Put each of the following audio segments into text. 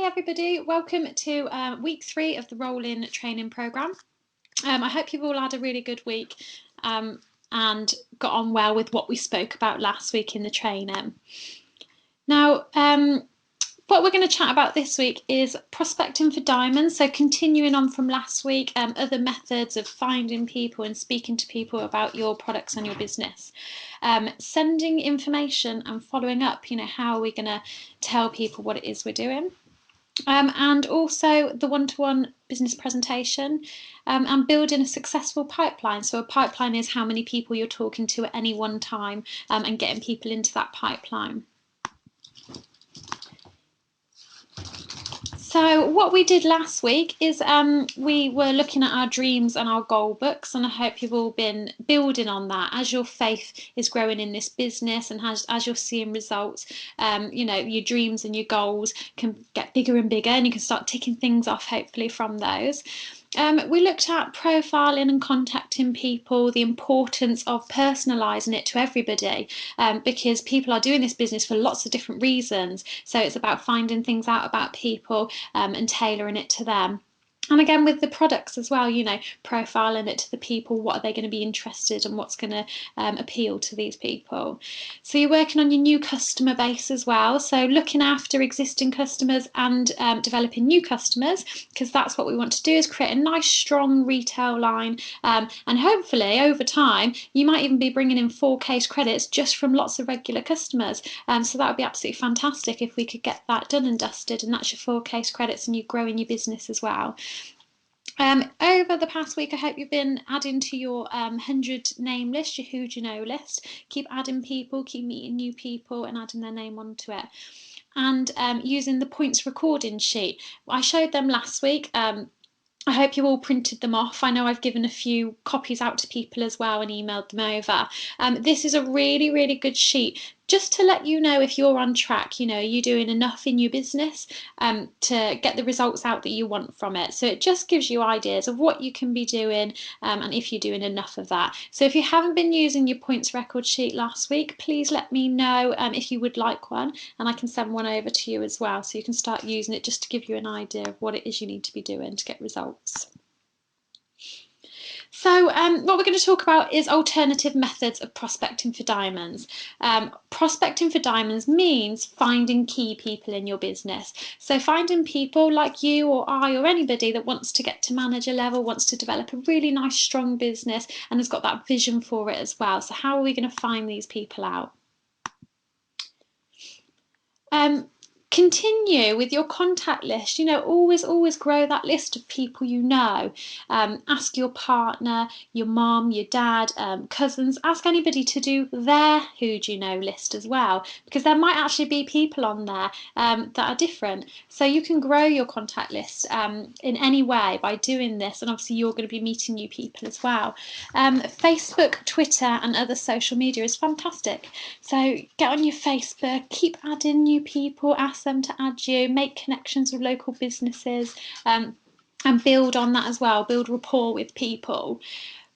Hi everybody, welcome to week 3 of the Roll-In training programme. I hope you've all had a really good week and got on well with what we spoke about last week in the training. Now, what we're going to chat about this week is prospecting for diamonds, so continuing on from last week, other methods of finding people and speaking to people about your products and your business. Sending information and following up, how are we going to tell people what it is we're doing? And also the one-to-one business presentation and building a successful pipeline. So a pipeline is how many people you're talking to at any one time and getting people into that pipeline. So what we did last week is we were looking at our dreams and our goal books, and I hope you've all been building on that as your faith is growing in this business and as you're seeing results. Your dreams and your goals can get bigger and bigger, and you can start ticking things off hopefully from those. We looked at profiling and contacting people, the importance of personalising it to everybody, because people are doing this business for lots of different reasons. So it's about finding things out about people and tailoring it to them. And again, with the products as well, profiling it to the people, what are they going to be interested in, what's going to appeal to these people. So you're working on your new customer base as well. So looking after existing customers and developing new customers, because that's what we want to do, is create a nice, strong retail line. And hopefully over time, you might even be bringing in 4 case credits just from lots of regular customers. So that would be absolutely fantastic if we could get that done and dusted, and that's your 4 case credits and you growing your business as well. Over the past week, I hope you've been adding to your 100 name list, your who do you know list. Keep adding people, keep meeting new people and adding their name onto it. And using the points recording sheet. I showed them last week. I hope you all printed them off. I know I've given a few copies out to people as well and emailed them over. This is a really, really good sheet just to let you know if you're on track. Are you doing enough in your business to get the results out that you want from it? So it just gives you ideas of what you can be doing and if you're doing enough of that. So if you haven't been using your points record sheet last week, please let me know if you would like one, and I can send one over to you as well, so you can start using it just to give you an idea of what it is you need to be doing to get results. So what we're going to talk about is alternative methods of prospecting for diamonds. Prospecting for diamonds means finding key people in your business. So finding people like you or I or anybody that wants to get to manager level, wants to develop a really nice, strong business and has got that vision for it as well. So how are we going to find these people out? Continue with your contact list. Always grow that list of people ask your partner, your mum, your dad, cousins, ask anybody to do their who do you know list as well, because there might actually be people on there that are different. So you can grow your contact list in any way by doing this, and obviously you're going to be meeting new people as well. Facebook, Twitter and other social media is fantastic. So get on your Facebook, keep adding new people, ask them to add you, make connections with local businesses and build on that as well, build rapport with people.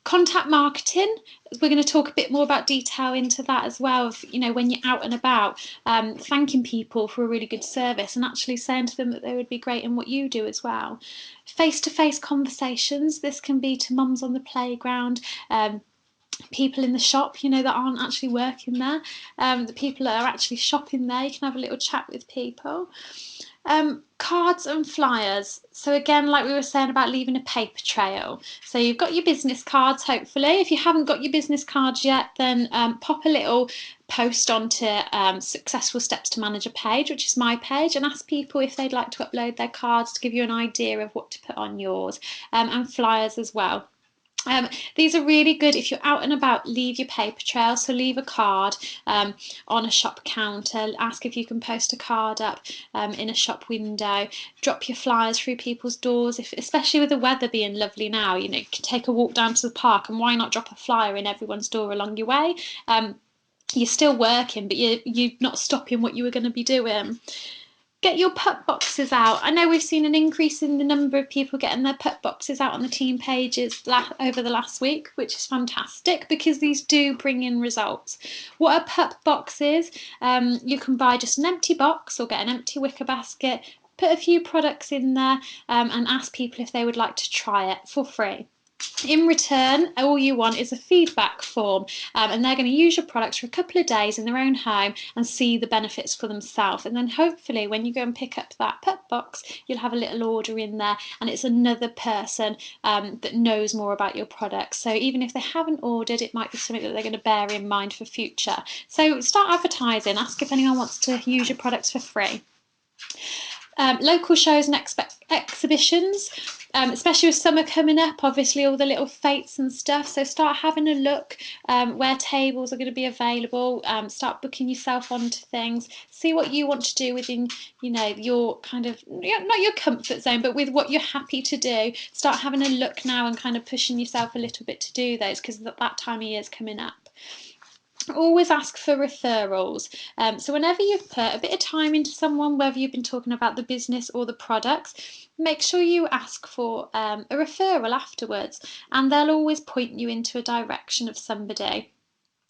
Contact marketing, we're going to talk a bit more about detail into that as well, of, when you're out and about, thanking people for a really good service and actually saying to them that they would be great in what you do as well. Face-to-face conversations, this can be to mums on the playground, people in the shop, that aren't actually working there, the people that are actually shopping there, you can have a little chat with people. Cards and flyers. So again, like we were saying about leaving a paper trail. So you've got your business cards, hopefully. If you haven't got your business cards yet, then pop a little post onto Successful Steps to Manager page, which is my page, and ask people if they'd like to upload their cards to give you an idea of what to put on yours, and flyers as well. These are really good if you're out and about. Leave your paper trail, so leave a card on a shop counter, ask if you can post a card up in a shop window, drop your flyers through people's doors, especially with the weather being lovely now, you can take a walk down to the park, and why not drop a flyer in everyone's door along your way? You're still working, but you're not stopping what you were going to be doing. Get your putt boxes out. I know we've seen an increase in the number of people getting their putt boxes out on the team pages over the last week, which is fantastic because these do bring in results. What are putt boxes? You can buy just an empty box or get an empty wicker basket, put a few products in there and ask people if they would like to try it for free. In return, all you want is a feedback form, and they're going to use your products for a couple of days in their own home and see the benefits for themselves. And then hopefully when you go and pick up that pet box, you'll have a little order in there, and it's another person that knows more about your products. So even if they haven't ordered, it might be something that they're going to bear in mind for future. So start advertising, ask if anyone wants to use your products for free. Local shows and exhibitions, especially with summer coming up, obviously all the little fetes and stuff, so start having a look where tables are going to be available, start booking yourself onto things, see what you want to do within, you know, your kind of, not your comfort zone, but with what you're happy to do. Start having a look now and kind of pushing yourself a little bit to do those, because that time of year is coming up. Always ask for referrals. So whenever you've put a bit of time into someone, whether you've been talking about the business or the products, make sure you ask for a referral afterwards, and they'll always point you into a direction of somebody.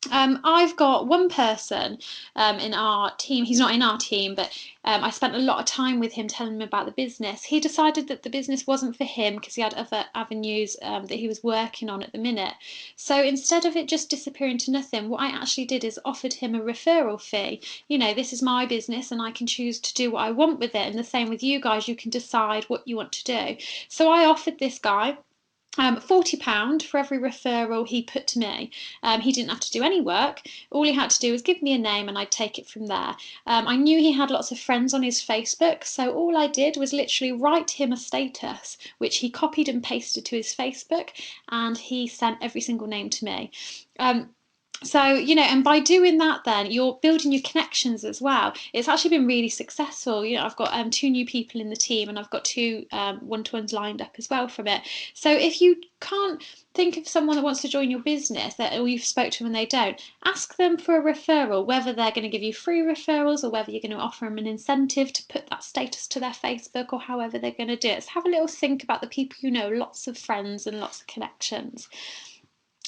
I've got one person in our team. He's not in our team, but I spent a lot of time with him telling him about the business. He decided that the business wasn't for him because he had other avenues that he was working on at the minute. So instead of it just disappearing to nothing, what I actually did is offered him a referral fee. You know, this is my business and I can choose to do what I want with it. And the same with you guys, you can decide what you want to do. So I offered this guy £40 for every referral he put to me. He didn't have to do any work. All he had to do was give me a name and I'd take it from there. I knew he had lots of friends on his Facebook, so all I did was literally write him a status, which he copied and pasted to his Facebook, and he sent every single name to me. So, you know, and by doing that, then you're building your connections as well. It's actually been really successful. You know, I've got 2 new people in the team, and I've got 2 one-to-ones lined up as well from it. So if you can't think of someone that wants to join your business, or you've spoke to them and they don't, ask them for a referral, whether they're going to give you free referrals or whether you're going to offer them an incentive to put that status to their Facebook, or however they're going to do it. So have a little think about the people you know, lots of friends and lots of connections.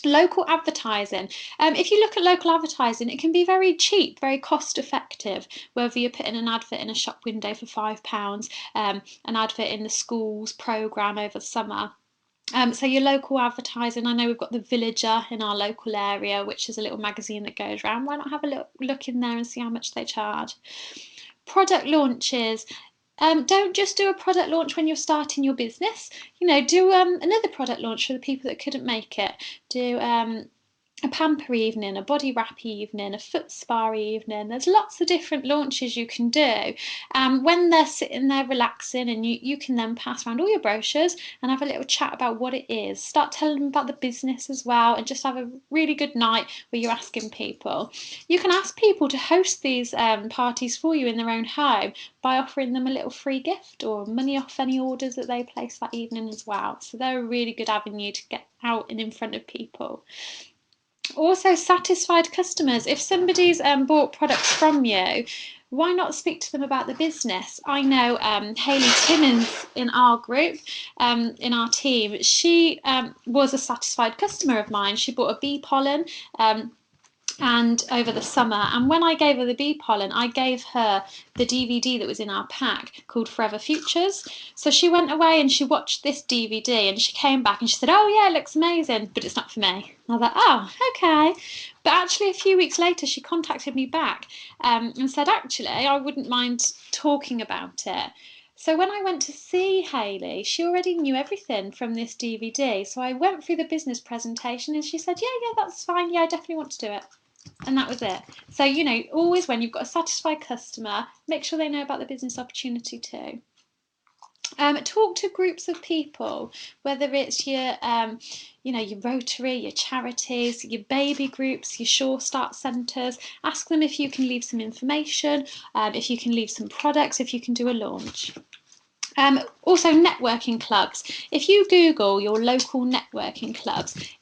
Local advertising. If you look at local advertising, it can be very cheap, very cost effective, whether you're putting an advert in a shop window for £5, an advert in the school's programme over the summer. So your local advertising, I know we've got the Villager in our local area, which is a little magazine that goes around. Why not have a look in there and see how much they charge? Product launches. Don't just do a product launch when you're starting your business. You know, do another product launch for the people that couldn't make it. Do a pamper evening, a body wrap evening, a foot spa evening. There's lots of different launches you can do. When they're sitting there relaxing, and you can then pass around all your brochures and have a little chat about what it is. Start telling them about the business as well, and just have a really good night where you're asking people. You can ask people to host these parties for you in their own home by offering them a little free gift or money off any orders that they place that evening as well. So they're a really good avenue to get out and in front of people. Also, satisfied customers. If somebody's bought products from you, why not speak to them about the business? I know Hayley Timmins in our group, in our team, she was a satisfied customer of mine. She bought a bee pollen and over the summer, and when I gave her the bee pollen, I gave her the DVD that was in our pack called Forever Futures. So she went away and she watched this DVD, and she came back and she said, oh yeah, it looks amazing, but it's not for me. And I was like, oh, okay. But actually a few weeks later she contacted me back and said, actually, I wouldn't mind talking about it. So when I went to see Hayley, she already knew everything from this DVD. So I went through the business presentation and she said, yeah, that's fine. Yeah, I definitely want to do it. And that was it. So, you know, always when you've got a satisfied customer, make sure they know about the business opportunity too. Talk to groups of people, whether it's your, you know, your Rotary, your charities, your baby groups, your Sure Start centres. Ask them if you can leave some information, if you can leave some products, if you can do a launch. Also, networking clubs. If you Google your local networking clubs,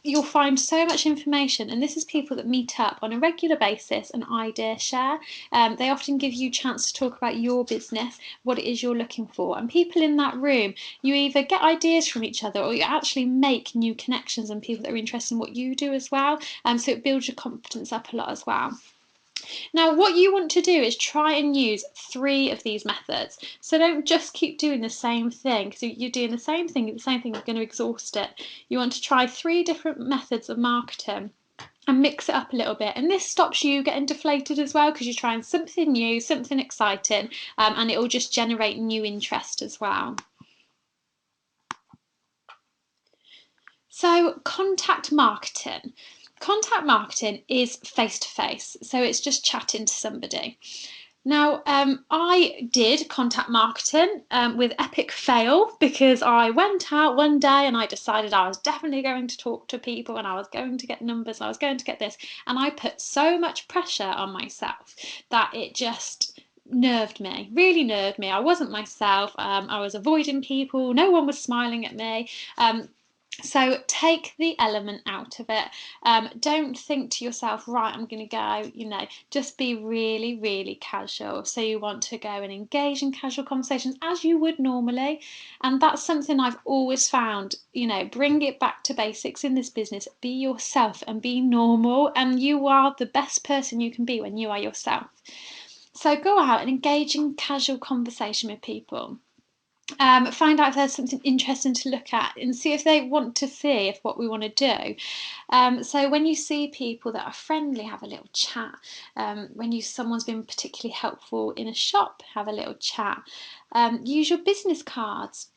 you'll find so much information, and this is people that meet up on a regular basis and idea share. They often give you a chance to talk about your business, what it is you're looking for, and people in that room, you either get ideas from each other or you actually make new connections and people that are interested in what you do as well, so it builds your confidence up a lot as well. Now, what you want to do is try and use 3 of these methods. So don't just keep doing the same thing, because you're doing the same thing, you're going to exhaust it. You want to try 3 different methods of marketing and mix it up a little bit. And this stops you getting deflated as well, because you're trying something new, something exciting, and it will just generate new interest as well. So contact marketing. Contact marketing is face-to-face, so it's just chatting to somebody. Now, I did contact marketing with epic fail, because I went out one day and I decided I was definitely going to talk to people and I was going to get numbers and I was going to get this, and I put so much pressure on myself that it just really nerved me. I wasn't myself. I was avoiding people. No one was smiling at me. So take the element out of it. Don't think to yourself, right, I'm going to go, just be really, really casual. So you want to go and engage in casual conversations as you would normally. And that's something I've always found, bring it back to basics in this business. Be yourself and be normal. And you are the best person you can be when you are yourself. So go out and engage in casual conversation with people. Find out if there's something interesting to look at and see if they want to see if what we want to do. So when you see people that are friendly, have a little chat. When someone's been particularly helpful in a shop, have a little chat. Use your business cards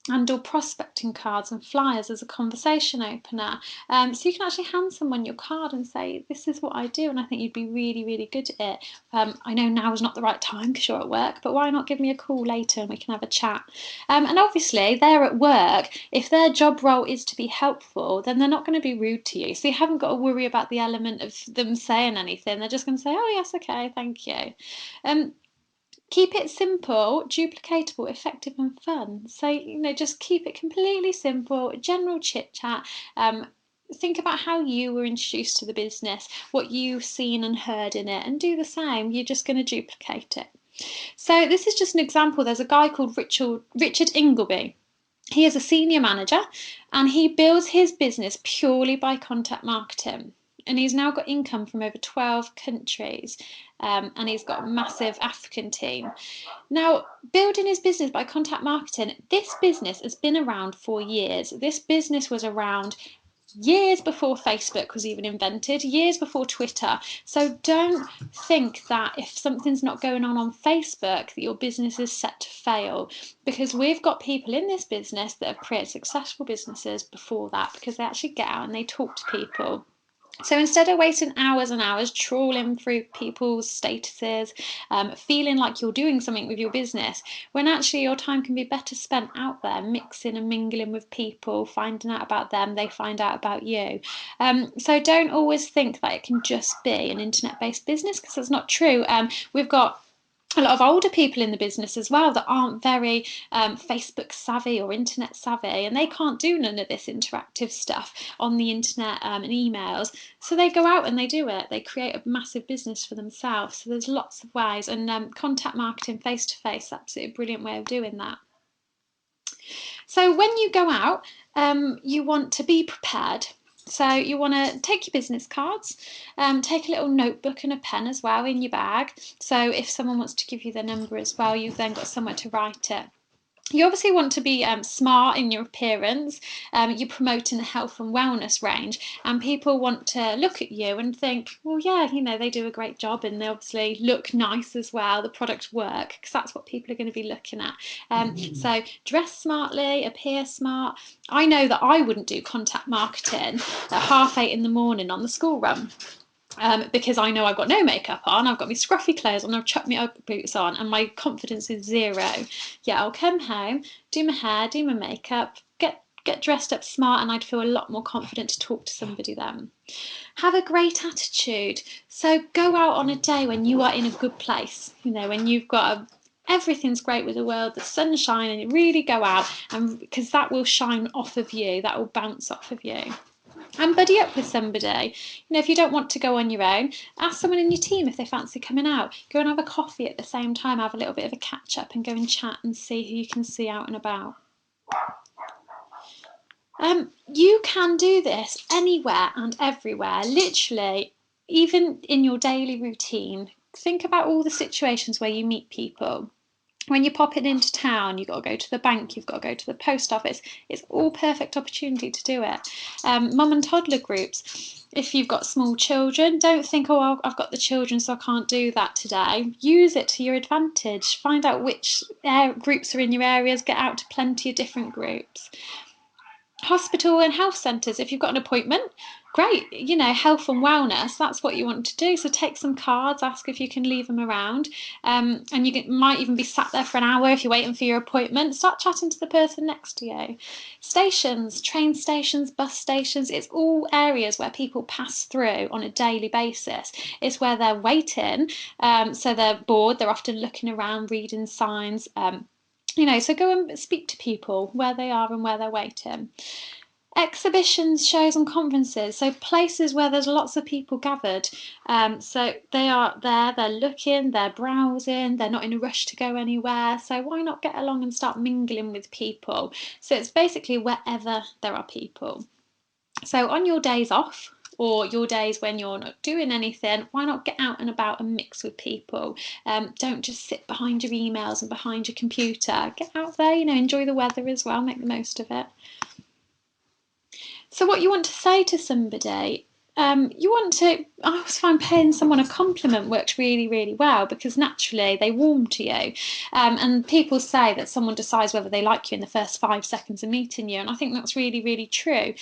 and or prospecting cards and flyers as a conversation opener. So you can actually hand someone your card and say, this is what I do and I think you'd be really, really good at it. I know now is not the right time because you're at work, but why not give me a call later and we can have a chat. And obviously they're at work. If their job role is to be helpful, then they're not going to be rude to you. So you haven't got to worry about the element of them saying anything. They're just going to say, oh yes, okay, thank you. Keep it simple, duplicatable, effective and fun. So, just keep it completely simple, general chit chat. Think about how you were introduced to the business, what you've seen and heard in it, and do the same. You're just going to duplicate it. So this is just an example. There's a guy called Richard Ingleby. He is a senior manager and he builds his business purely by contact marketing. And he's now got income from over 12 countries, and he's got a massive African team. Now, building his business by contact marketing, this business has been around for years. This business was around years before Facebook was even invented, years before Twitter. So don't think that if something's not going on Facebook that your business is set to fail, because we've got people in this business that have created successful businesses before that because they actually get out and they talk to people. So instead of wasting hours and hours trawling through people's statuses, feeling like you're doing something with your business, when actually your time can be better spent out there mixing and mingling with people, finding out about them, they find out about you. So don't always think that it can just be an internet-based business, because that's not true. We've got a lot of older people in the business as well that aren't very Facebook savvy or internet savvy, and they can't do none of this interactive stuff on the internet and emails. So they go out and they do it. They create a massive business for themselves. So there's lots of ways, and contact marketing face to face, absolutely brilliant way of doing that. So when you go out, you want to be prepared. So you want to take your business cards, take a little notebook and a pen as well in your bag. So if someone wants to give you their number as well, you've then got somewhere to write it. You obviously want to be smart in your appearance. You're promoting the health and wellness range, and people want to look at you and think, well, yeah, they do a great job and they obviously look nice as well. The products work, because that's what people are going to be looking at. So dress smartly, appear smart. I know that I wouldn't do contact marketing at 8:30 in the morning on the school run. Because I know I've got no makeup on, I've got my scruffy clothes on, I've chucked my Ugg boots on, and my confidence is zero. Yeah, I'll come home, do my hair, do my makeup, get dressed up smart, and I'd feel a lot more confident to talk to somebody then. Have a great attitude. So go out on a day when you are in a good place, when you've got everything's great with the world, the sun's shining, and really go out, and because that will shine off of you, that will bounce off of you. And buddy up with somebody. If you don't want to go on your own, ask someone in your team if they fancy coming out. Go and have a coffee at the same time, have a little bit of a catch up and go and chat and see who you can see out and about. You can do this anywhere and everywhere. Literally, even in your daily routine, think about all the situations where you meet people. When you're popping into town, you've got to go to the bank, you've got to go to the post office. It's all perfect opportunity to do it. Mum and toddler groups. If you've got small children, don't think, oh, I've got the children, so I can't do that today. Use it to your advantage. Find out which groups are in your areas. Get out to plenty of different groups. Hospital and health centres, if you've got an appointment, great, health and wellness, that's what you want to do. So take some cards, ask if you can leave them around, and might even be sat there for an hour if you're waiting for your appointment. Start chatting to the person next to you. Stations, train stations, bus stations, it's all areas where people pass through on a daily basis. It's where they're waiting, so they're bored, they're often looking around, reading signs, so go and speak to people where they are and where they're waiting. Exhibitions, shows and conferences, so places where there's lots of people gathered. So they are there, they're looking, they're browsing, they're not in a rush to go anywhere, so why not get along and start mingling with people? So it's basically wherever there are people. So on your days off, or your days when you're not doing anything, why not get out and about and mix with people? Don't just sit behind your emails and behind your computer. Get out there, enjoy the weather as well, make the most of it. So what you want to say to somebody, I always find paying someone a compliment works really, really well, because naturally they warm to you. And people say that someone decides whether they like you in the first 5 seconds of meeting you. And I think that's really, really true,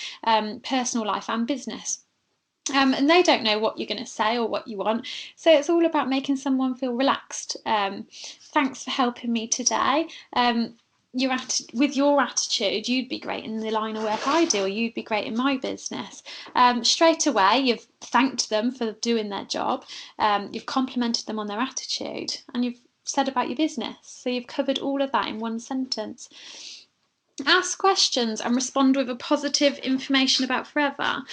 personal life and business. And they don't know what you're going to say or what you want. So it's all about making someone feel relaxed. Thanks for helping me today. With your attitude, you'd be great in the line of work I do, or you'd be great in my business. Straight away, you've thanked them for doing their job, you've complimented them on their attitude, and you've said about your business. So you've covered all of that in one sentence. Ask questions and respond with a positive information about forever.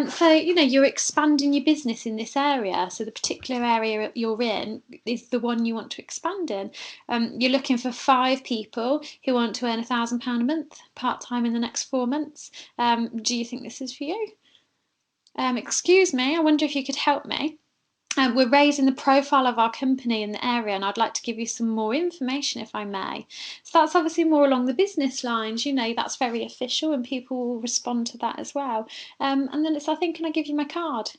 So you're expanding your business in this area, so the particular area you're in is the one you want to expand in. You're looking for 5 people who want to earn £1,000 a month part-time in the next 4 months. Do you think this is for you? Excuse me, I wonder if you could help me. We're raising the profile of our company in the area, and I'd like to give you some more information if I may. So that's obviously more along the business lines, that's very official, and people will respond to that as well. And then I think, can I give you my card?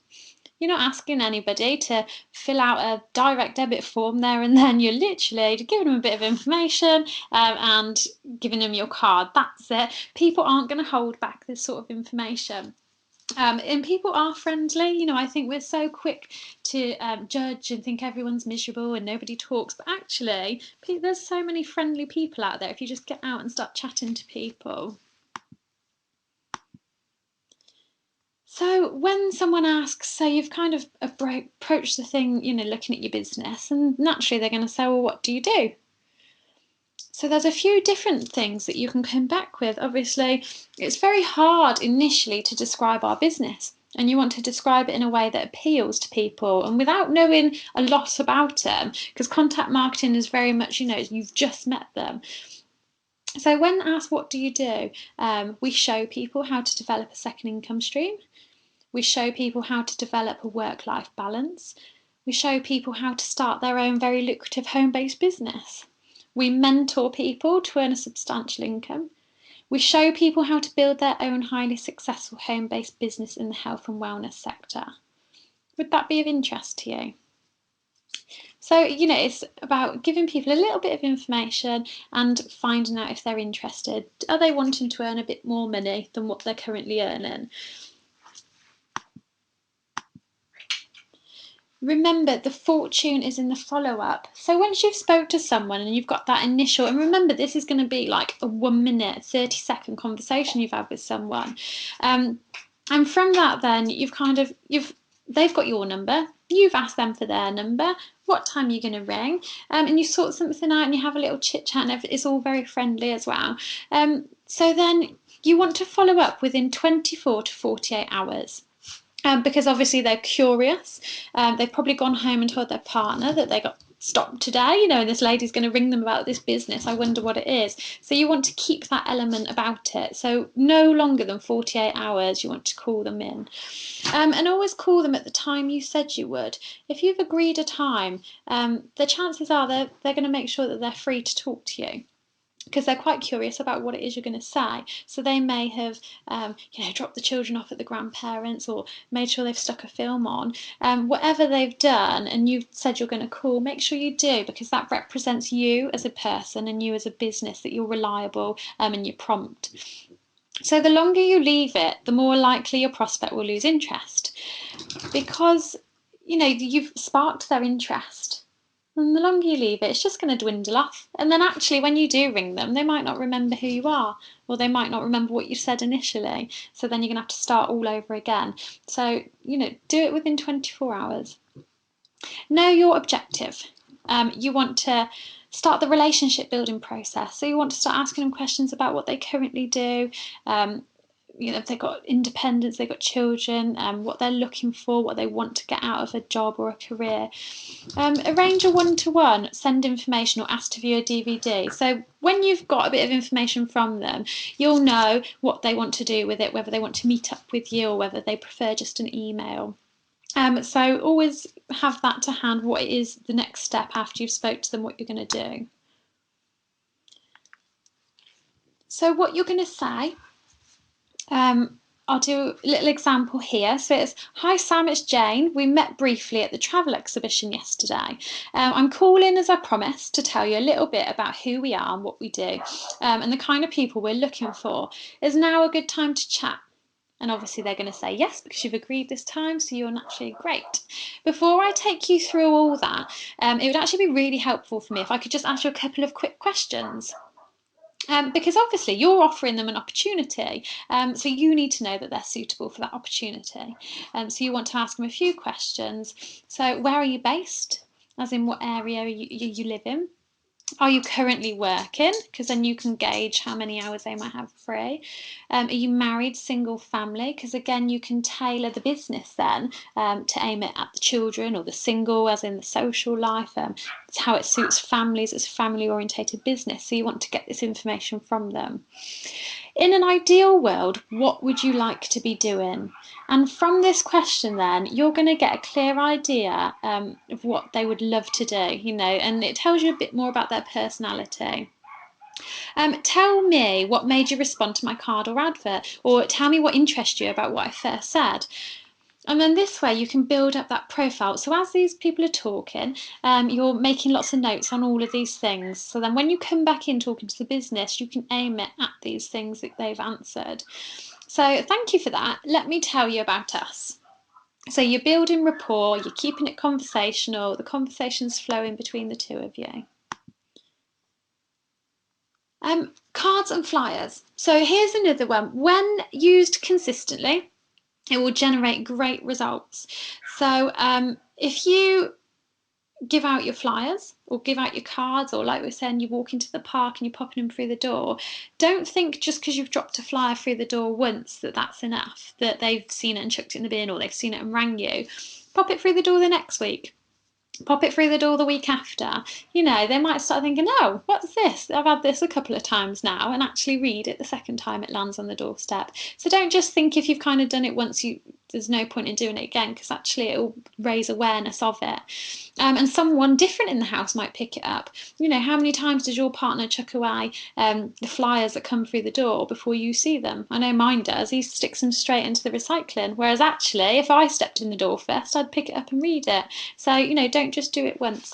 You're not asking anybody to fill out a direct debit form there and then. You're literally giving them a bit of information, and giving them your card. That's it. People aren't going to hold back this sort of information. And people are friendly. I think we're so quick to judge and think everyone's miserable and nobody talks, but actually there's so many friendly people out there if you just get out and start chatting to people. So when someone asks, so you've kind of approached the thing, looking at your business, and naturally they're going to say, well, what do you do? So there's a few different things that you can come back with. Obviously, it's very hard initially to describe our business, and you want to describe it in a way that appeals to people and without knowing a lot about them, because contact marketing is very much, you've just met them. So when asked, what do you do? We show people how to develop a second income stream. We show people how to develop a work-life balance. We show people how to start their own very lucrative home-based business. We mentor people to earn a substantial income. We show people how to build their own highly successful home-based business in the health and wellness sector. Would that be of interest to you? So, it's about giving people a little bit of information and finding out if they're interested. Are they wanting to earn a bit more money than what they're currently earning? Remember, the fortune is in the follow-up. So once you've spoke to someone and you've got that initial, and remember, this is going to be like a 1 minute, 30-second conversation you've had with someone. And from that, then they've got your number. You've asked them for their number. What time are you going to ring? And you sort something out and you have a little chit chat, and it's all very friendly as well. So then you want to follow up within 24 to 48 hours. Because obviously they're curious. They've probably gone home and told their partner that they got stop today, and this lady's going to ring them about this business. I wonder what it is. So you want to keep that element about it. So no longer than 48 hours you want to call them in. And always call them at the time you said you would. If you've agreed a time, the chances are they're going to make sure that they're free to talk to you, because they're quite curious about what it is you're going to say. So they may have, dropped the children off at the grandparents, or made sure they've stuck a film on. Whatever they've done and you've said you're going to call, make sure you do, because that represents you as a person and you as a business, that you're reliable and you're prompt. So the longer you leave it, the more likely your prospect will lose interest, because you've sparked their interest. And the longer you leave it, it's just going to dwindle off. And then actually, when you do ring them, they might not remember who you are, or they might not remember what you said initially. So then you're going to have to start all over again. So, do it within 24 hours. Know your objective. You want to start the relationship building process. So you want to start asking them questions about what they currently do. If they've got independence, they've got children, what they're looking for, what they want to get out of a job or a career. Arrange a one-to-one, send information, or ask to view a DVD. So when you've got a bit of information from them, you'll know what they want to do with it, whether they want to meet up with you or whether they prefer just an email. So always have that to hand, what it is the next step after you've spoke to them, what you're going to do. So what you're going to say, I'll do a little example here. So it's, "Hi Sam, it's Jane. We met briefly at the travel exhibition yesterday. I'm calling as I promised to tell you a little bit about who we are and what we do, and the kind of people we're looking for. Is now a good time to chat?" And obviously they're going to say yes, because you've agreed this time, so you're naturally great. Before I take you through all that, it would actually be really helpful for me if I could just ask you a couple of quick questions. Because obviously you're offering them an opportunity, so you need to know that they're suitable for that opportunity. So you want to ask them a few questions. So where are you based? As in, what area you live in? Are you currently working? Because then you can gauge how many hours they might have free. Are you married, single, family? Because again, you can tailor the business then to aim it at the children, or the single, as in the social life. It's how it suits families. It's a family-orientated business, so you want to get this information from them. In an ideal world, what would you like to be doing? And from this question then, you're going to get a clear idea of what they would love to do, and it tells you a bit more about their personality. Tell me what made you respond to my card or advert, or tell me what interests you about what I first said. And then this way you can build up that profile. So as these people are talking, you're making lots of notes on all of these things. So then when you come back in talking to the business, you can aim it at these things that they've answered. So thank you for that. Let me tell you about us. So you're building rapport, you're keeping it conversational, the conversation's flowing between the two of you. Cards and flyers. So here's another one. When used consistently, it will generate great results. So if you give out your flyers or give out your cards, or like we were saying, you walk into the park and you're popping them through the door, don't think just because you've dropped a flyer through the door once that that's enough, that they've seen it and chucked it in the bin, or they've seen it and rang you. Pop it through the door the next week. Pop it through the door the week after. They might start thinking, "Oh, what's this? I've had this a couple of times now," and actually read it the second time it lands on the doorstep. So don't just think if you've kind of done it once, there's no point in doing it again, because actually it will raise awareness of it. And someone different in the house might pick it up. How many times does your partner chuck away the flyers that come through the door before you see them? I know mine does. He sticks them straight into the recycling, whereas actually if I stepped in the door first, I'd pick it up and read it. So don't just do it once.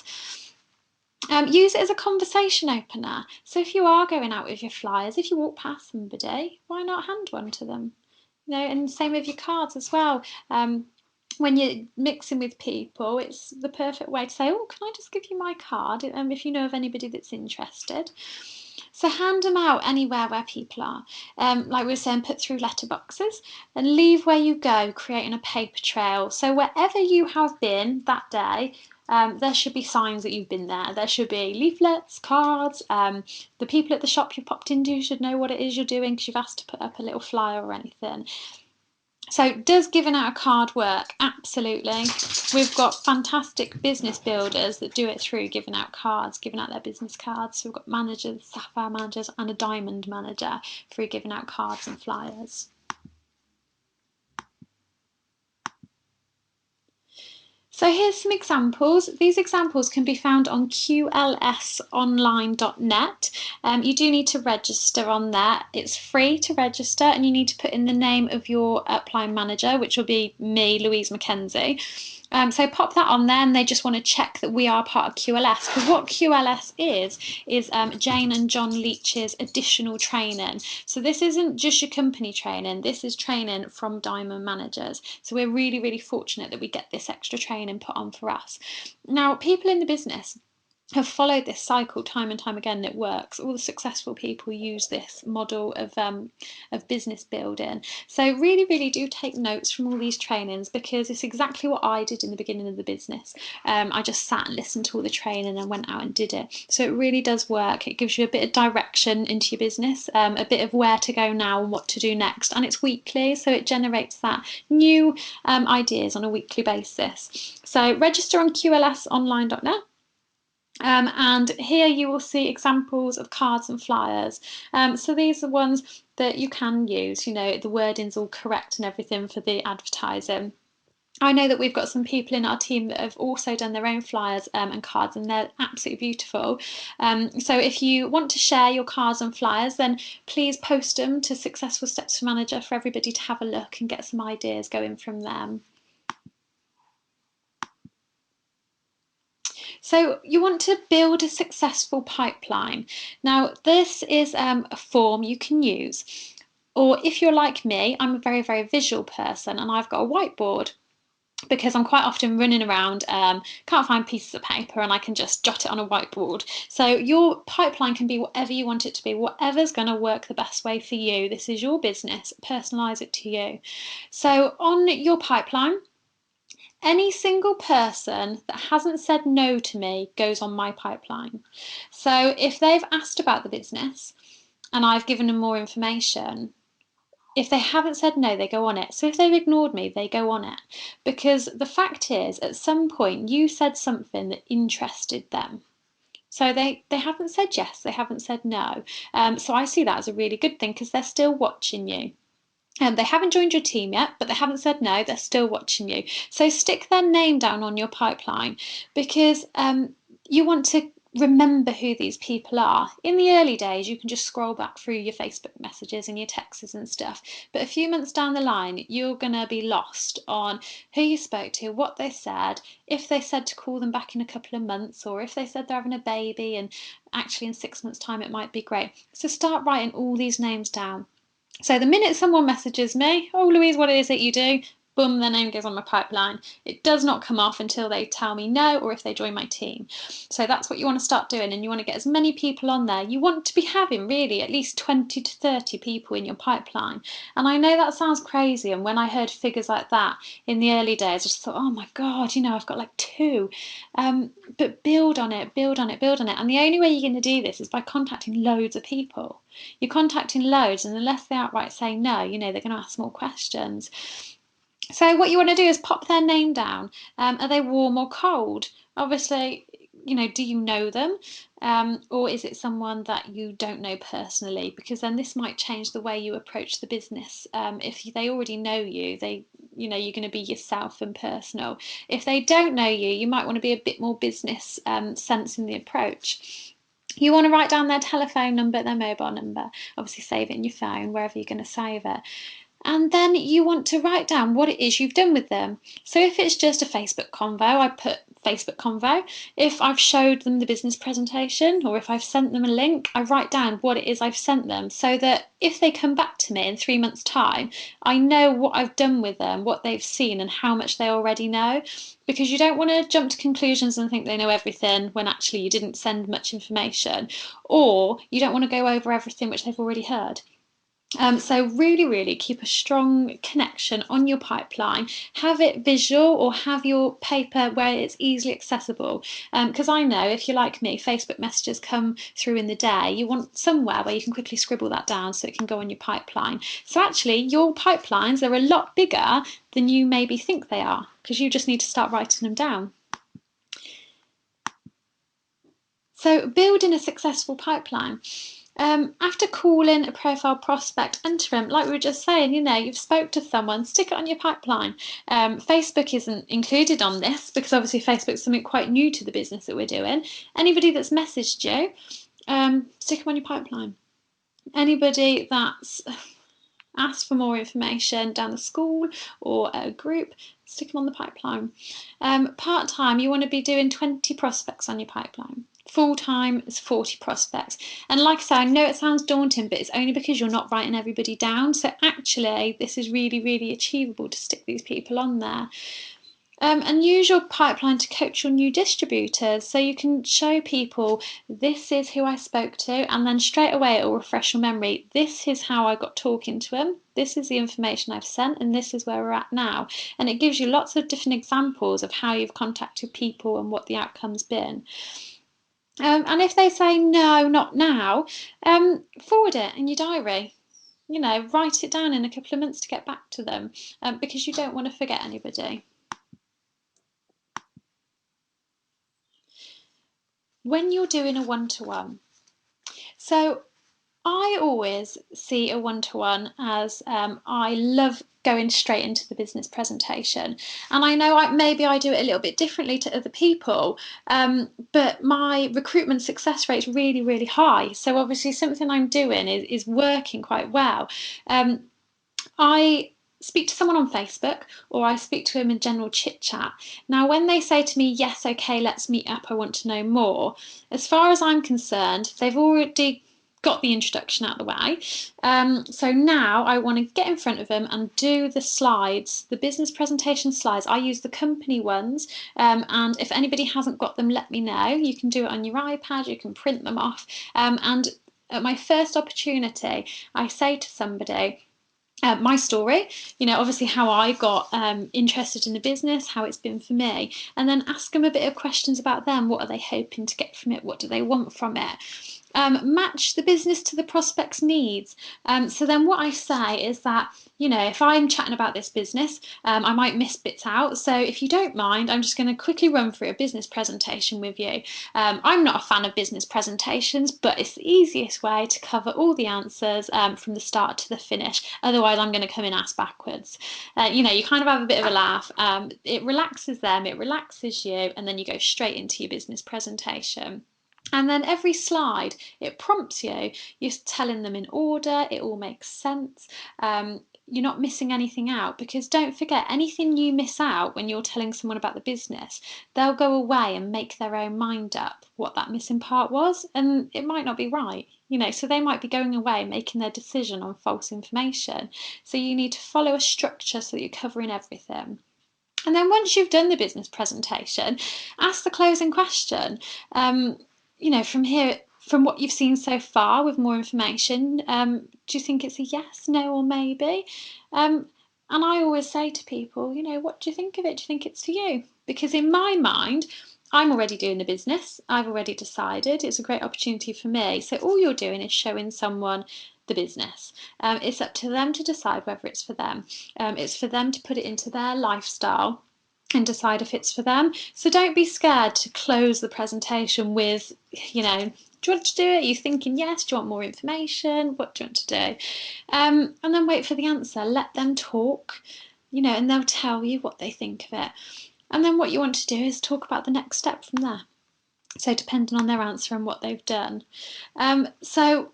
Use it as a conversation opener. So if you are going out with your flyers, if you walk past somebody, why not hand one to them? And same with your cards as well. When you're mixing with people, it's the perfect way to say, "Oh, can I just give you my card?" If you know of anybody that's interested. So hand them out anywhere where people are. Like we were saying, put through letterboxes, and leave where you go, creating a paper trail. So wherever you have been that day, there should be signs that you've been there. There should be leaflets, cards. The people at the shop you popped into should know what it is you're doing, because you've asked to put up a little flyer or anything. So does giving out a card work? Absolutely. We've got fantastic business builders that do it through giving out cards, giving out their business cards. So we've got managers, sapphire managers and a diamond manager through giving out cards and flyers. So here's some examples. These examples can be found on qlsonline.net. You do need to register on there. It's free to register and you need to put in the name of your upline manager, which will be me, Louise Mackenzie. So pop that on there and they just want to check that we are part of QLS, because what QLS is Jane and John Leach's additional training. So this isn't just your company training, this is training from Diamond Managers. So we're really, really fortunate that we get this extra training put on for us. Now, people in the business have followed this cycle time and time again, and it works. All the successful people use this model of business building. So really, really do take notes from all these trainings, because it's exactly what I did in the beginning of the business. I just sat and listened to all the training and went out and did it. So it really does work. It gives you a bit of direction into your business, a bit of where to go now and what to do next. And it's weekly, so it generates that new ideas on a weekly basis. So register on qlsonline.net. And here you will see examples of cards and flyers. So these are ones that you can use, you know, the wording's all correct and everything for the advertising. I know that we've got some people in our team that have also done their own flyers and cards, and they're absolutely beautiful. So if you want to share your cards and flyers, then please post them to Successful Steps for Manager for everybody to have a look and get some ideas going from them. So you want to build a successful pipeline. Now, this is a form you can use. Or if you're like me, I'm a very, very visual person and I've got a whiteboard, because I'm quite often running around, can't find pieces of paper, and I can just jot it on a whiteboard. So your pipeline can be whatever you want it to be, whatever's going to work the best way for you. This is your business, personalise it to you. So on your pipeline, any single person that hasn't said no to me goes on my pipeline. So if they've asked about the business and I've given them more information, if they haven't said no, they go on it. So if they've ignored me, they go on it. Because the fact is, at some point, you said something that interested them. So they haven't said yes, they haven't said no. So I see that as a really good thing, because they're still watching you. They haven't joined your team yet, but they haven't said no, they're still watching you. So stick their name down on your pipeline, because you want to remember who these people are. In the early days, you can just scroll back through your Facebook messages and your texts and stuff. But a few months down the line, you're going to be lost on who you spoke to, what they said, if they said to call them back in a couple of months, or if they said they're having a baby and actually in 6 months' time it might be great. So start writing all these names down. So the minute someone messages me, oh Louise, what is it you do? Boom, their name goes on my pipeline. It does not come off until they tell me no, or if they join my team. So that's what you want to start doing, and you want to get as many people on there. You want to be having really at least 20 to 30 people in your pipeline. And I know that sounds crazy, and when I heard figures like that in the early days, I just thought, oh my God, you know, I've got like 2. But build on it, build on it, build on it. And the only way you're going to do this is by contacting loads of people. You're contacting loads, and unless they outright say no, you know, they're going to ask more questions. So what you want to do is pop their name down. Are they warm or cold? Obviously, you know, do you know them? Or is it someone that you don't know personally? Because then this might change the way you approach the business. If they already know you, you know, you're going to be yourself and personal. If they don't know you, you might want to be a bit more business sense in the approach. You want to write down their telephone number, their mobile number. Obviously, save it in your phone, wherever you're going to save it. And then you want to write down what it is you've done with them. So if it's just a Facebook convo, I put Facebook convo. If I've showed them the business presentation, or if I've sent them a link, I write down what it is I've sent them, so that if they come back to me in 3 months' time, I know what I've done with them, what they've seen, and how much they already know. Because you don't want to jump to conclusions and think they know everything when actually you didn't send much information, or you don't want to go over everything which they've already heard. So really keep a strong connection on your pipeline. Have it visual or have your paper where it's easily accessible. Because I know if you're like me, Facebook messages come through in the day. You want somewhere where you can quickly scribble that down so it can go on your pipeline. So actually your pipelines are a lot bigger than you maybe think they are, because you just need to start writing them down. So building a successful pipeline. After calling a profile prospect, enter them, like we were just saying, you've spoke to someone, stick it on your pipeline. Facebook isn't included on this because obviously Facebook's something quite new to the business that we're doing. Anybody that's messaged you, stick them on your pipeline. Anybody that's asked for more information down the school or a group, stick them on the pipeline. Part-time, you want to be doing 20 prospects on your pipeline. Full-time is 40 prospects. And like I say, I know it sounds daunting, but it's only because you're not writing everybody down. So actually, this is really achievable to stick these people on there. And use your pipeline to coach your new distributors, so you can show people this is who I spoke to, and then straight away it will refresh your memory. This is how I got talking to them, this is the information I've sent, and this is where we're at now. And it gives you lots of different examples of how you've contacted people and what the outcome's been. And if they say no, not now, forward it in your diary. Write it down in a couple of months to get back to them, because you don't want to forget anybody. When you're doing a one-to-one, so I always see a one-to-one as I love going straight into the business presentation, and I know maybe I do it a little bit differently to other people, but my recruitment success rate is really high, so obviously something I'm doing is working quite well. I speak to someone on Facebook, or I speak to them in general chit chat. Now, when they say to me, yes, okay, let's meet up, I want to know more, as far as I'm concerned, they've already got the introduction out of the way. So now I want to get in front of them and do the slides, the business presentation slides. I use the company ones, and if anybody hasn't got them, let me know. You can do it on your iPad, you can print them off, and at my first opportunity, I say to somebody, my story, obviously how I got interested in the business, how it's been for me, and then ask them a bit of questions about them. What are they hoping to get from it? What do they want from it? Match the business to the prospect's needs. So then what I say is that, if I'm chatting about this business, I might miss bits out. So if you don't mind, I'm just going to quickly run through a business presentation with you. I'm not a fan of business presentations, but it's the easiest way to cover all the answers from the start to the finish. Otherwise, I'm going to come in ass backwards. You kind of have a bit of a laugh. It relaxes them, it relaxes you, and then you go straight into your business presentation. And then every slide, it prompts you. You're telling them in order, it all makes sense. You're not missing anything out, because don't forget, anything you miss out when you're telling someone about the business, they'll go away and make their own mind up what that missing part was, and it might not be right. So they might be going away making their decision on false information. So you need to follow a structure so that you're covering everything. And then once you've done the business presentation, ask the closing question. From here, from what you've seen so far with more information, do you think it's a yes, no, or maybe? And I always say to people, what do you think of it? Do you think it's for you? Because in my mind, I'm already doing the business. I've already decided it's a great opportunity for me. So all you're doing is showing someone the business. It's up to them to decide whether it's for them. It's for them to put it into their lifestyle and decide if it's for them. So don't be scared to close the presentation with, do you want to do it? Are you thinking yes? Do you want more information? What do you want to do? And then wait for the answer. Let them talk, and they'll tell you what they think of it. And then what you want to do is talk about the next step from there. So depending on their answer and what they've done. So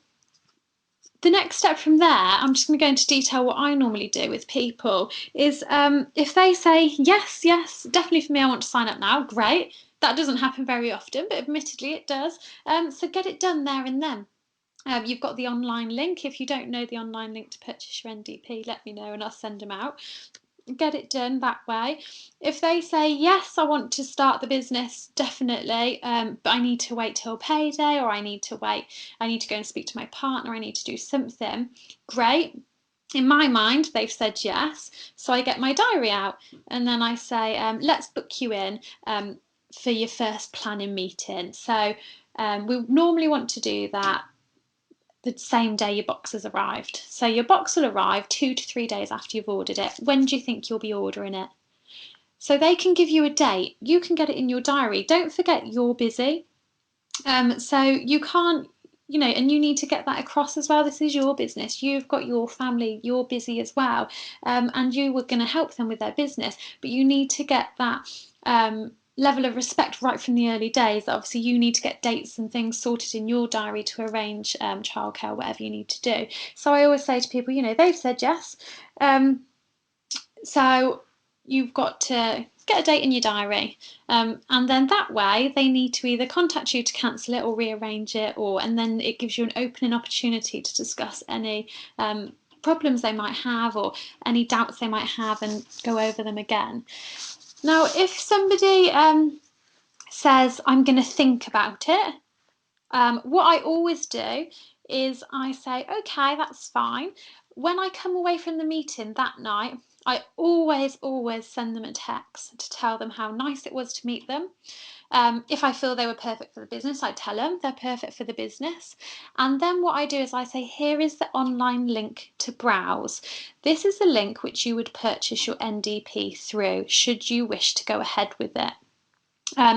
the next step from there, I'm just going to go into detail what I normally do with people, is if they say, yes, definitely for me, I want to sign up now, great. That doesn't happen very often, but admittedly it does. So get it done there and then. You've got the online link. If you don't know the online link to purchase your NDP, let me know and I'll send them out. get it done that way. If they say, yes, I want to start the business, definitely, but I need to wait till payday, or I need to go and speak to my partner, I need to do something, great. In my mind, they've said yes, so I get my diary out and then I say, let's book you in for your first planning meeting. So we normally want to do that the same day your box has arrived. So your box will arrive 2 to 3 days after you've ordered it. When do you think you'll be ordering it? So they can give you a date. You can get it in your diary. Don't forget you're busy. So you can't, and you need to get that across as well. This is your business. You've got your family. You're busy as well. And you were going to help them with their business. But you need to get that level of respect right from the early days. Obviously, you need to get dates and things sorted in your diary to arrange childcare, whatever you need to do. So I always say to people, they've said yes. So you've got to get a date in your diary, and then that way they need to either contact you to cancel it or rearrange it, and then it gives you an opening opportunity to discuss any problems they might have or any doubts they might have and go over them again. Now, if somebody says, I'm going to think about it, what I always do is I say, okay, that's fine. When I come away from the meeting that night, I always send them a text to tell them how nice it was to meet them. If I feel they were perfect for the business, I tell them they're perfect for the business. And then what I do is I say, here is the online link to browse. This is the link which you would purchase your NDP through, should you wish to go ahead with it.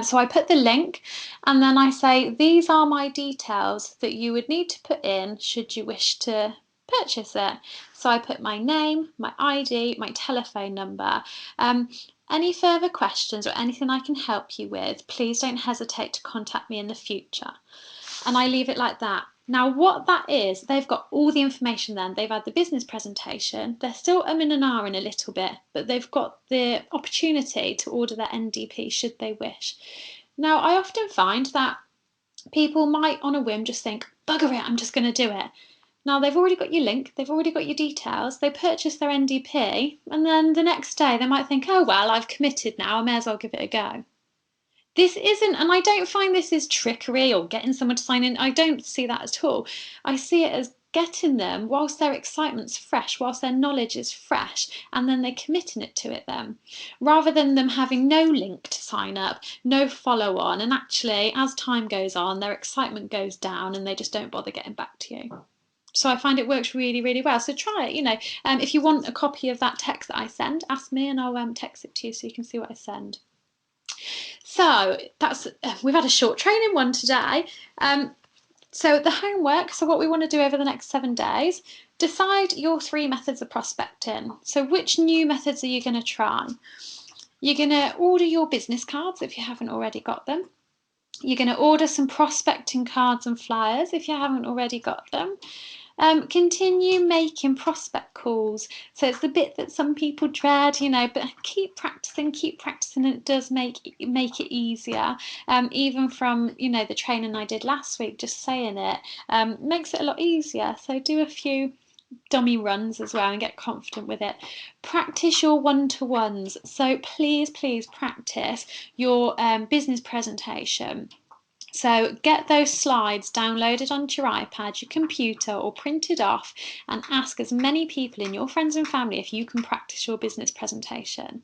So I put the link and then I say, these are my details that you would need to put in should you wish to purchase it. So I put my name, my ID, my telephone number. Any further questions or anything I can help you with, please don't hesitate to contact me in the future. And I leave it like that. Now, what that is, they've got all the information then. They've had the business presentation. They're still in a little bit, but they've got the opportunity to order their NDP should they wish. Now, I often find that people might, on a whim, just think, bugger it, I'm just going to do it. Now, they've already got your link, they've already got your details, they purchase their NDP, and then the next day they might think, oh, well, I've committed now, I may as well give it a go. This isn't, and I don't find this is trickery or getting someone to sign in. I don't see that at all. I see it as getting them whilst their excitement's fresh, whilst their knowledge is fresh, and then they're committing it to it then, rather than them having no link to sign up, no follow on, and actually, as time goes on, their excitement goes down and they just don't bother getting back to you. So I find it works really, really well. So try it, if you want a copy of that text that I send, ask me and I'll text it to you so you can see what I send. So we've had a short training one today. So the homework, so what we want to do over the next 7 days, decide your 3 methods of prospecting. So which new methods are you going to try? You're going to order your business cards if you haven't already got them. You're going to order some prospecting cards and flyers if you haven't already got them. Continue making prospect calls. So it's the bit that some people dread, but keep practicing, and it does make it easier. Even from, the training I did last week, just saying it makes it a lot easier. So do a few dummy runs as well and get confident with it. Practice your one-to-ones. So please practice your business presentation. So get those slides downloaded onto your iPad, your computer, or printed off, and ask as many people in your friends and family if you can practice your business presentation.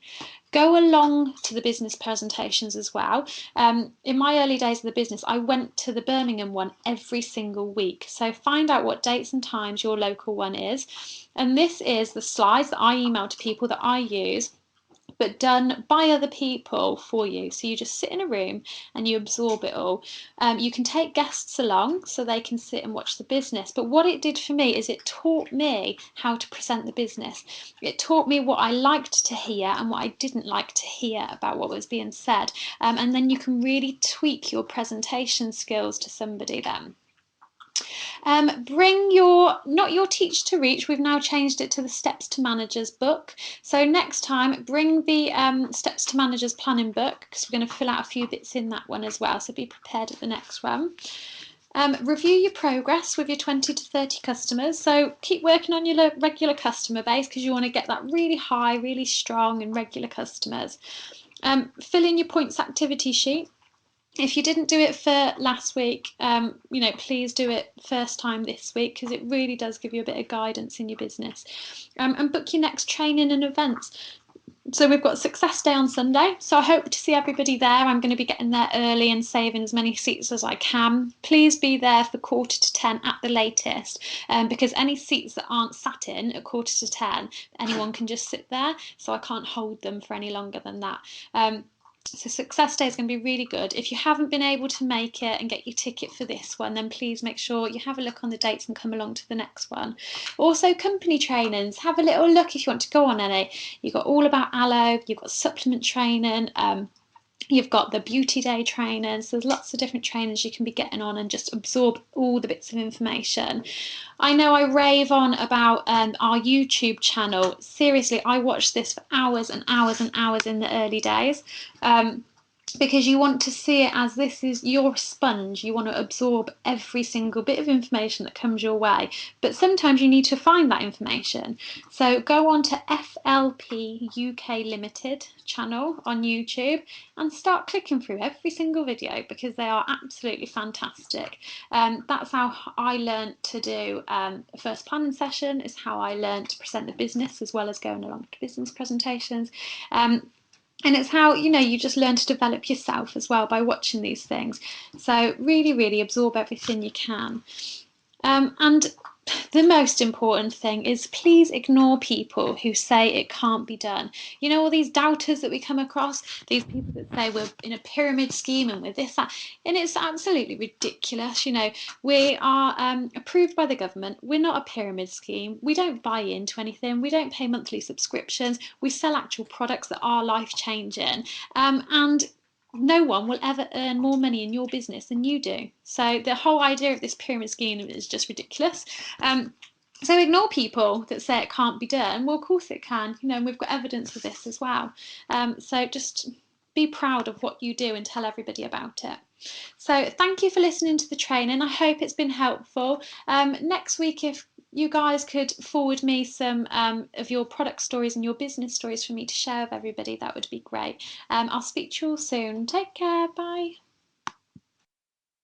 Go along to the business presentations as well. In my early days of the business, I went to the Birmingham one every single week. So find out what dates and times your local one is. And this is the slides that I email to people that I use, but done by other people for you. So you just sit in a room and you absorb it all. You can take guests along so they can sit and watch the business. But what it did for me is it taught me how to present the business. It taught me what I liked to hear and what I didn't like to hear about what was being said. And then you can really tweak your presentation skills to somebody then. Bring not your Teach to Reach, we've now changed it to the Steps to Managers book. So next time, bring the Steps to Managers planning book, because we're going to fill out a few bits in that one as well, so be prepared at the next one. Review your progress with your 20 to 30 customers. So keep working on your regular customer base because you want to get that really high, really strong and regular customers. Fill in your points activity sheet. If you didn't do it for last week, please do it first time this week because it really does give you a bit of guidance in your business. And book your next training and events. So we've got Success Day on Sunday, so I hope to see everybody there. I'm going to be getting there early and saving as many seats as I can. Please be there for 9:45 at the latest, because any seats that aren't sat in at 9:45, anyone can just sit there, so I can't hold them for any longer than that. So Success Day is going to be really good. If you haven't been able to make it and get your ticket for this one, then please make sure you have a look on the dates and come along to the next one. Also, company trainings, have a little look if you want to go on any. You've got All About Aloe, you've got supplement training, you've got the beauty day trainers. There's lots of different trainers you can be getting on and just absorb all the bits of information. I know I rave on about our YouTube channel. Seriously, I watched this for hours and hours and hours in the early days. Because you want to see it as this is your sponge. You want to absorb every single bit of information that comes your way. But sometimes you need to find that information. So go on to FLP UK Limited channel on YouTube and start clicking through every single video because they are absolutely fantastic. That's how I learned to do a first planning session, is how I learned to present the business as well as going along to business presentations. And it's how, you just learn to develop yourself as well by watching these things. So really, really absorb everything you can. And the most important thing is please ignore people who say it can't be done. All these doubters that we come across, these people that say we're in a pyramid scheme and we're this, that, and it's absolutely ridiculous. We are approved by the government. We're not a pyramid scheme. We don't buy into anything. We don't pay monthly subscriptions. We sell actual products that are life-changing. And no one will ever earn more money in your business than you do. So the whole idea of this pyramid scheme is just ridiculous. So ignore people that say it can't be done. Well, of course it can. We've got evidence of this as well. So just be proud of what you do and tell everybody about it. So thank you for listening to the training. I hope it's been helpful. Next week, if you guys could forward me some of your product stories and your business stories for me to share with everybody, that would be great. I'll speak to you all soon. Take care. Bye.